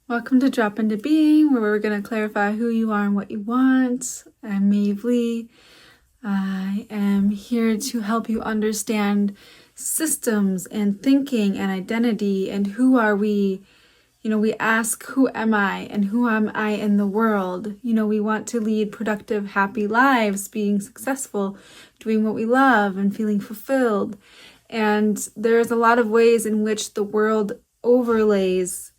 Welcome to Drop Into Being, where we're going to clarify who you are and what you want. I'm Maeve Lee. I am here to help you understand systems and thinking and identity and who are we. We ask, who am I and who am I in the world? We want to lead productive, happy lives, being successful, doing what we love and feeling fulfilled. And there's a lot of ways in which the world overlays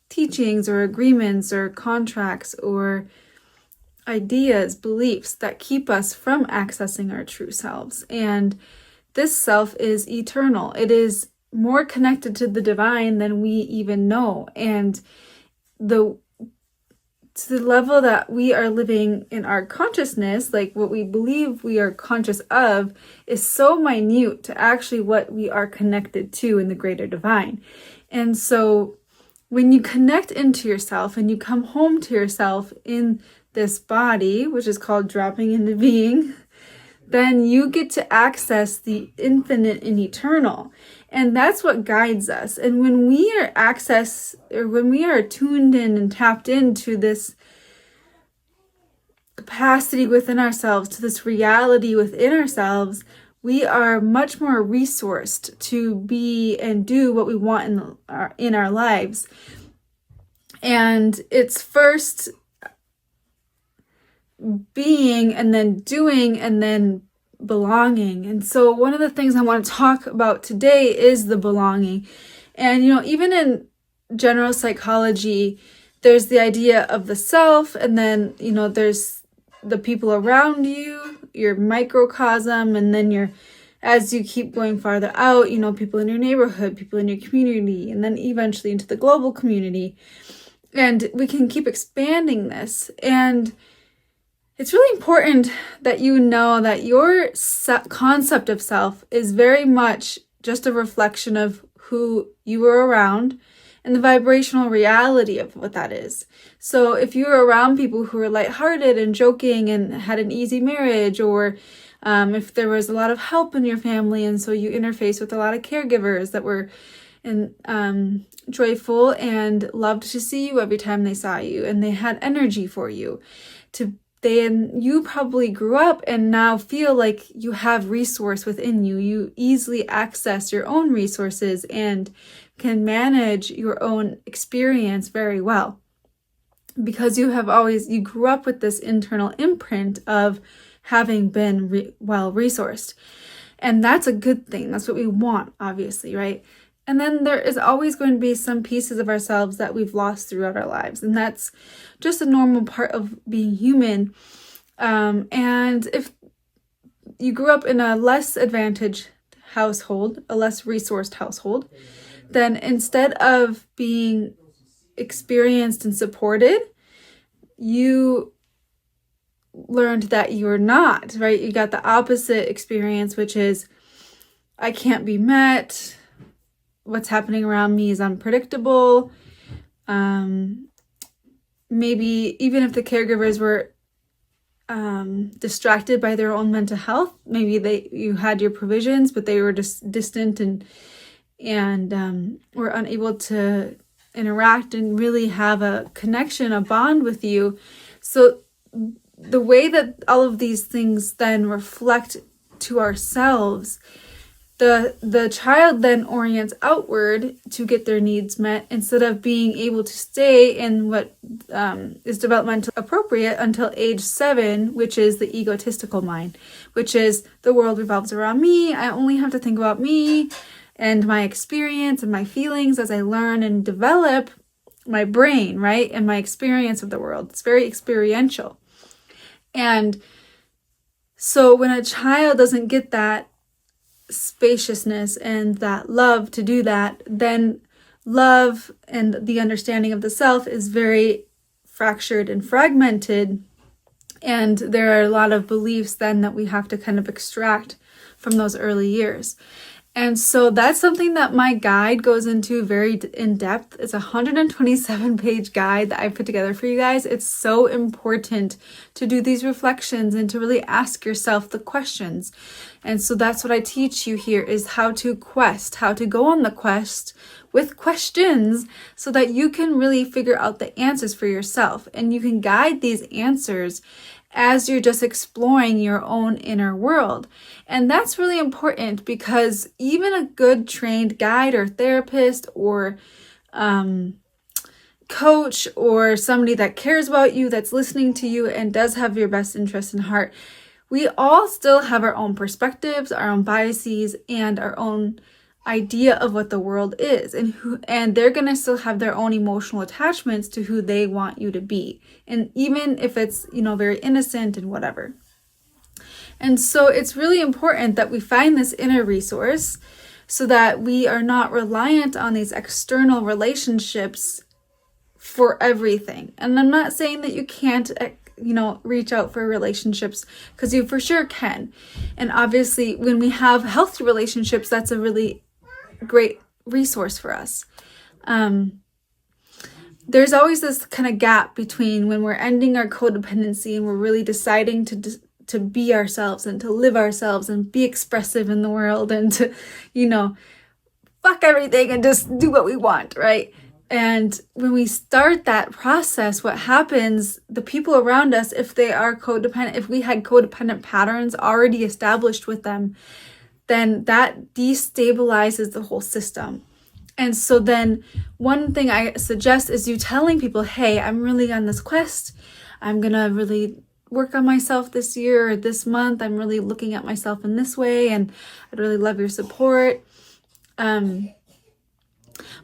teachings or agreements or contracts or ideas, beliefs that keep us from accessing our true selves. And this self is eternal. It is more connected to the divine than we even know. And to the level that we are living in our consciousness, like what we believe we are conscious of, is so minute to actually what we are connected to in the greater divine. And so when you connect into yourself and you come home to yourself in this body, which is called dropping into being, then you get to access the infinite and eternal. And that's what guides us. And when we are tuned in and tapped into this capacity within ourselves, to this reality within ourselves, we are much more resourced to be and do what we want in our lives. And it's first being and then doing and then belonging. And so one of the things I want to talk about today is the belonging. And, even in general psychology, there's the idea of the self, and then, there's the people around you, your microcosm, and then as you keep going farther out, people in your neighborhood, people in your community, and then eventually into the global community. And we can keep expanding this. And it's really important that you know that your concept of self is very much just a reflection of who you were around and the vibrational reality of what that is. So if you're around people who are lighthearted and joking and had an easy marriage, or if there was a lot of help in your family, and so you interface with a lot of caregivers that were joyful and loved to see you every time they saw you, and they had energy for you, then you probably grew up and now feel like you have resource within you. You easily access your own resources and can manage your own experience very well, because you grew up with this internal imprint of having been well-resourced. And that's a good thing. That's what we want, obviously, right? And then there is always going to be some pieces of ourselves that we've lost throughout our lives. And that's just a normal part of being human. And if you grew up in a less advantaged household, a less resourced household, then instead of being experienced and supported, you learned that you're not, right? You got the opposite experience, which is, I can't be met. What's happening around me is unpredictable. Maybe even if the caregivers were distracted by their own mental health, maybe you had your provisions, but they were just distant and were unable to interact and really have a connection, a bond with you. So the way that all of these things then reflect to ourselves, the child then orients outward to get their needs met, instead of being able to stay in what is developmentally appropriate until age 7, which is the egotistical mind, which is the world revolves around me. I only have to think about me and my experience and my feelings as I learn and develop my brain, right? And my experience of the world. It's very experiential. And so when a child doesn't get that spaciousness and that love to do that, then love and the understanding of the self is very fractured and fragmented. And there are a lot of beliefs then that we have to kind of extract from those early years. And so that's something that my guide goes into very in depth. It's a 127-page guide that I put together for you guys. It's so important to do these reflections and to really ask yourself the questions. And so that's what I teach you here, is how to go on the quest with questions so that you can really figure out the answers for yourself. And you can guide these answers as you're just exploring your own inner world. And that's really important, because even a good trained guide or therapist or coach or somebody that cares about you, that's listening to you and does have your best interest in heart, we all still have our own perspectives, our own biases, and our own idea of what the world is, and they're going to still have their own emotional attachments to who they want you to be, and even if it's very innocent and whatever. And so it's really important that we find this inner resource so that we are not reliant on these external relationships for everything. And I'm not saying that you can't reach out for relationships, because you for sure can. And obviously when we have healthy relationships, that's a really great resource for us. There's always this kind of gap between when we're ending our codependency and we're really deciding to be ourselves and to live ourselves and be expressive in the world and to, fuck everything and just do what we want, right? And when we start that process, what happens, the people around us, if they are codependent, if we had codependent patterns already established with them, then that destabilizes the whole system. And so then one thing I suggest is you telling people, hey, I'm really on this quest. I'm going to really work on myself this year or this month. I'm really looking at myself in this way, and I'd really love your support.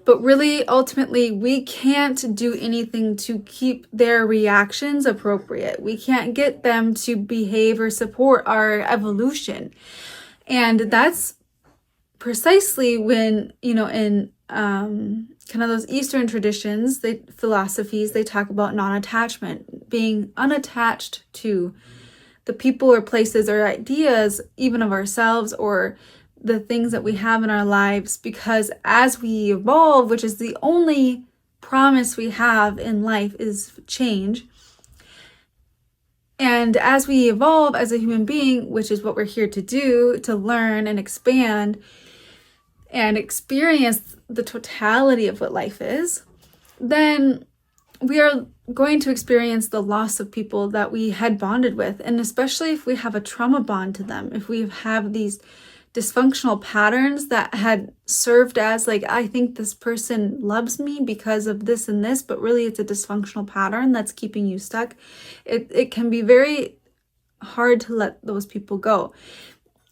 But really, ultimately, we can't do anything to keep their reactions appropriate. We can't get them to behave or support our evolution. And that's precisely when, in kind of those Eastern traditions, philosophies, they talk about non-attachment, being unattached to the people or places or ideas, even of ourselves or the things that we have in our lives, because as we evolve, which is the only promise we have in life, is change. And as we evolve as a human being, which is what we're here to do, to learn and expand and experience the totality of what life is, then we are going to experience the loss of people that we had bonded with. And especially if we have a trauma bond to them, if we have these dysfunctional patterns that had served as I think this person loves me because of this and this, but really it's a dysfunctional pattern that's keeping you stuck. It can be very hard to let those people go.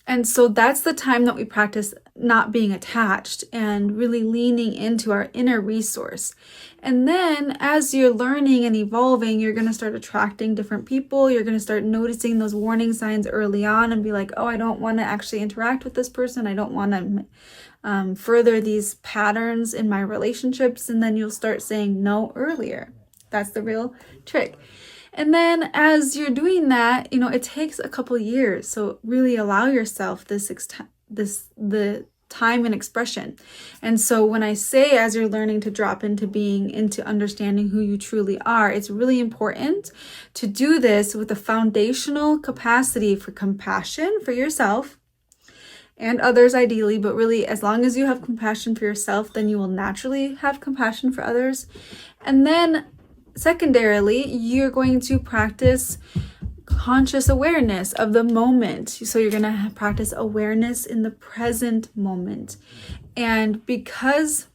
And so that's the time that we practice not being attached and really leaning into our inner resource. And then as you're learning and evolving, you're going to start attracting different people. You're going to start noticing those warning signs early on and be like, oh, I don't want to actually interact with this person. I don't want to further these patterns in my relationships. And then you'll start saying no earlier. That's the real trick. And then as you're doing that, it takes a couple years. So really allow yourself the time and expression. And so when I say, as you're learning to drop into being, into understanding who you truly are, it's really important to do this with a foundational capacity for compassion for yourself and others ideally, but really as long as you have compassion for yourself, then you will naturally have compassion for others. And then secondarily, you're going to practice conscious awareness of the moment. So you're going to practice awareness in the present moment. And because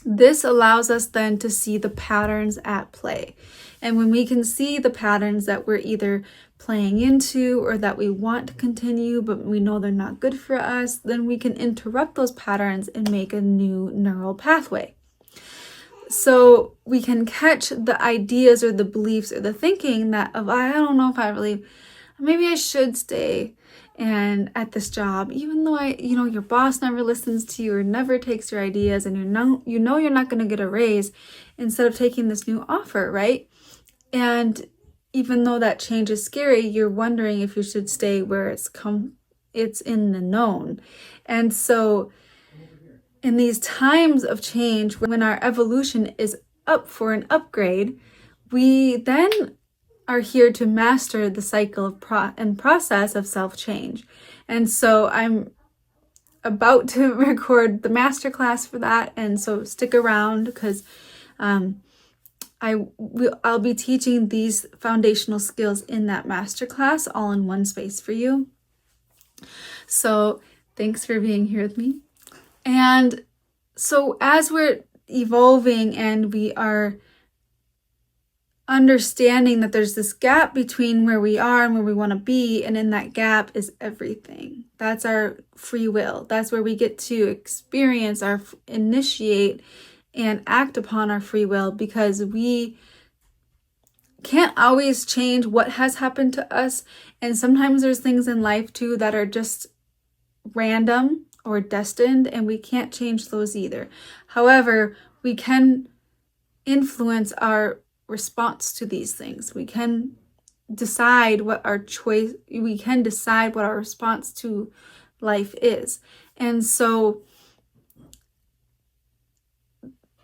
this allows us then to see the patterns at play. And when we can see the patterns that we're either playing into or that we want to continue, but we know they're not good for us, then we can interrupt those patterns and make a new neural pathway. So we can catch the ideas or the beliefs or the thinking that I don't know if maybe I should stay and at this job, even though your boss never listens to you or never takes your ideas, and you're not going to get a raise instead of taking this new offer, right? And even though that change is scary, you're wondering if you should stay where it's it's in the known. And so in these times of change, when our evolution is up for an upgrade, we then are here to master the cycle of process of self-change. And so I'm about to record the masterclass for that, and so stick around, because I'll be teaching these foundational skills in that masterclass all in one space for you. So thanks for being here with me. And so as we're evolving and we are understanding that there's this gap between where we are and where we want to be, and in that gap is everything. That's our free will. That's where we get to experience initiate and act upon our free will, because we can't always change what has happened to us. And sometimes there's things in life too that are just random or destined, and we can't change those either. However, we can influence our response to these things. We can decide what our response to life is. And so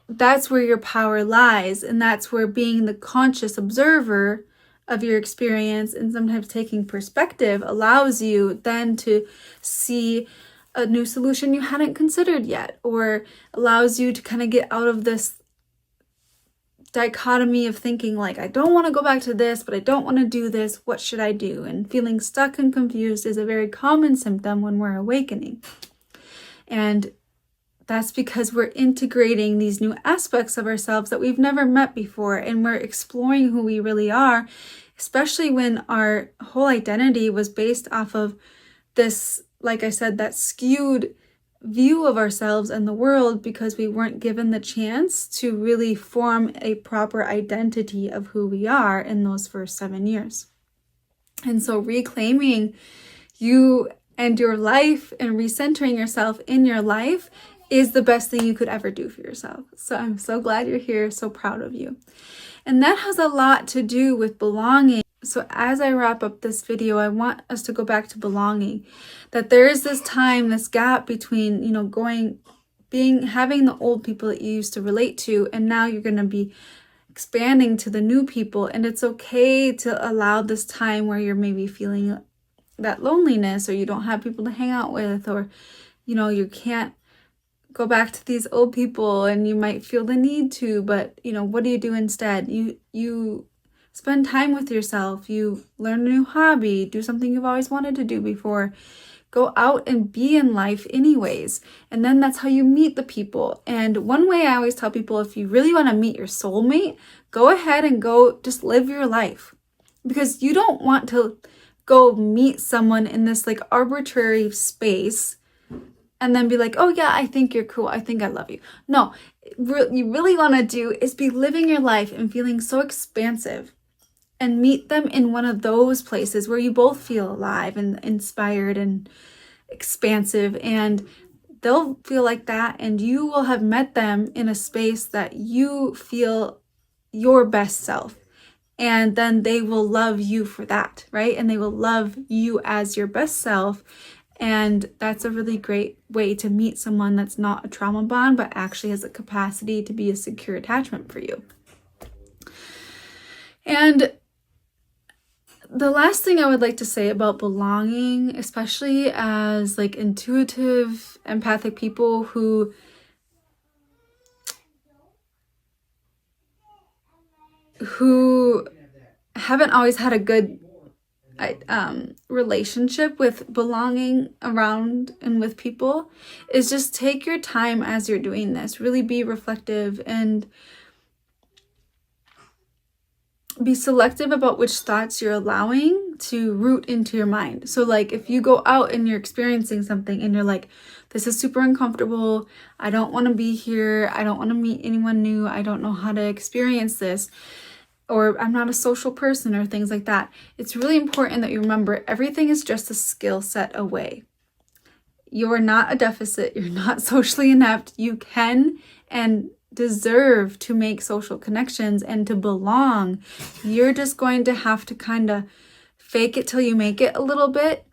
that's where your power lies, and that's where being the conscious observer of your experience and sometimes taking perspective allows you then to see a new solution you hadn't considered yet, or allows you to kind of get out of this dichotomy of thinking like, I don't want to go back to this, but I don't want to do this. What should I do? And feeling stuck and confused is a very common symptom when we're awakening. And that's because we're integrating these new aspects of ourselves that we've never met before, and we're exploring who we really are, especially when our whole identity was based off of this, like I said, that skewed view of ourselves and the world, because we weren't given the chance to really form a proper identity of who we are in those first 7 years. And so reclaiming you and your life and recentering yourself in your life is the best thing you could ever do for yourself. So I'm so glad you're here, so proud of you. And that has a lot to do with belonging. So as I wrap up this video, I want us to go back to belonging. That there is this time, this gap between, having the old people that you used to relate to, and now you're going to be expanding to the new people. And it's okay to allow this time where you're maybe feeling that loneliness, or you don't have people to hang out with, or, you can't go back to these old people, and you might feel the need to, but, what do you do instead? You spend time with yourself, you learn a new hobby, do something you've always wanted to do before, go out and be in life anyways. And then that's how you meet the people. And one way I always tell people, if you really want to meet your soulmate, go ahead and go just live your life, because you don't want to go meet someone in this like arbitrary space and then be like, oh yeah, I think you're cool, I think I love you. No, what you really want to do is be living your life and feeling so expansive, and meet them in one of those places where you both feel alive and inspired and expansive, and they'll feel like that, and you will have met them in a space that you feel your best self. And then they will love you for that, right? And they will love you as your best self. And that's a really great way to meet someone that's not a trauma bond, but actually has a capacity to be a secure attachment for you. And the last thing I would like to say about belonging, especially as like intuitive, empathic people who haven't always had a good relationship with belonging around and with people, is just take your time as you're doing this. Really be reflective and be selective about which thoughts you're allowing to root into your mind. So like if you go out and you're experiencing something and you're like, this is super uncomfortable, I don't want to be here, I don't want to meet anyone new, I don't know how to experience this, or I'm not a social person, or things like that. It's really important that you remember everything is just a skill set away. You're not a deficit, you're not socially inept, you can and deserve to make social connections and to belong. You're just going to have to kind of fake it till you make it a little bit,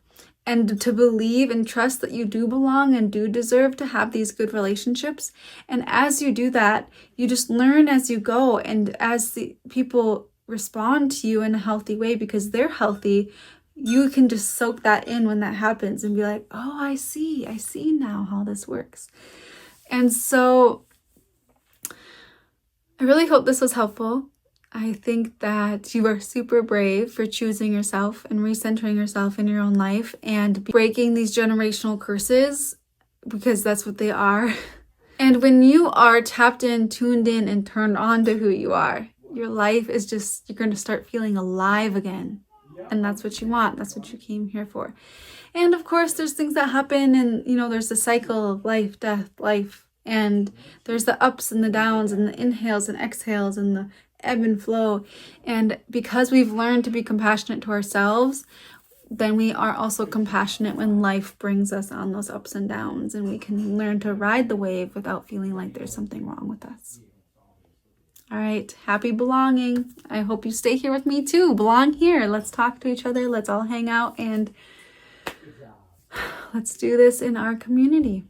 and to believe and trust that you do belong and do deserve to have these good relationships. And as you do that, you just learn as you go, and as the people respond to you in a healthy way because they're healthy, you can just soak that in when that happens and be like, oh, I see now how this works. And so I really hope this was helpful. I think that you are super brave for choosing yourself and recentering yourself in your own life and breaking these generational curses, because that's what they are. And when you are tapped in, tuned in, and turned on to who you are, your life is just, you're going to start feeling alive again. And that's what you want. That's what you came here for. And of course, there's things that happen, and there's the cycle of life, death, life. And there's the ups and the downs and the inhales and exhales and the ebb and flow. And because we've learned to be compassionate to ourselves, then we are also compassionate when life brings us on those ups and downs, and we can learn to ride the wave without feeling like there's something wrong with us. All right, happy belonging. I hope you stay here with me too. Belong here. Let's talk to each other. Let's all hang out, and let's do this in our community.